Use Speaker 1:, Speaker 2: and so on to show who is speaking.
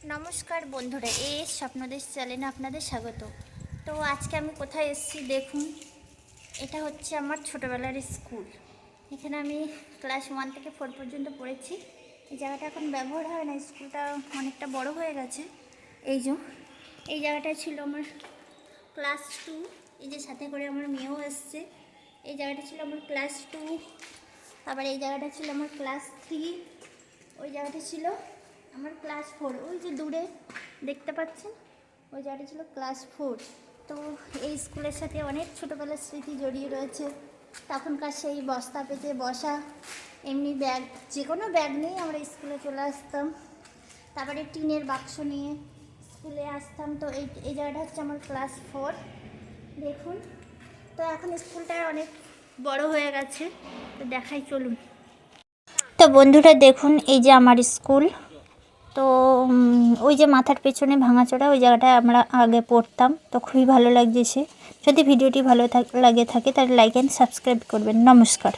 Speaker 1: নমস্কার বন্ধুরা, স্বপ্নদেশ চ্যানেলে আপনাদের স্বাগত। তো আজকে আমি কোথায় এসেছি দেখুন। এটা হচ্ছে আমার ছোটোবেলার স্কুল। এখানে আমি ক্লাস 1 থেকে 4 পর্যন্ত পড়েছি। এই জায়গাটা এখন ব্যবহার হয় না, স্কুলটা অনেকটা বড় হয়ে গেছে। এই জায়গাটা ছিল আমার ক্লাস 2। এই যে সাথে করে আমার মেয়েও এসছে। এই জায়গাটা ছিল আমার ক্লাস 2। আবার এই জায়গাটা ছিল আমার ক্লাস 3। ওই জায়গাটা ছিল আমার ক্লাস 4। ওই যে দূরে দেখতে পাচ্ছেন, ওই জায়গাটা ছিল ক্লাস 4। তো এই স্কুলের সাথে অনেক ছোটোবেলার স্মৃতি জড়িয়ে রয়েছে। তখনকার সেই বস্তা পেতে বসা, এমনি ব্যাগ, যে কোনো ব্যাগ নিয়েই আমরা স্কুলে চলে আসতাম। তারপরে টিনের বাক্স নিয়ে স্কুলে আসতাম। তো এই জায়গাটা হচ্ছে আমার ক্লাস 4 দেখুন। তো এখন স্কুলটা অনেক বড় হয়ে গেছে, তো দেখাই চলুন। তো বন্ধুরা দেখুন, এই যে আমার স্কুল। তো ওই যে মাথার পেছনে ভাঙাচোরা ওই জায়গাটায় আমরা আগে পড়তাম। তো খুবই ভালো লাগছে। যদি ভিডিওটি ভালো লাগে থাকে তাহলে লাইক অ্যান্ড সাবস্ক্রাইব করবেন। নমস্কার।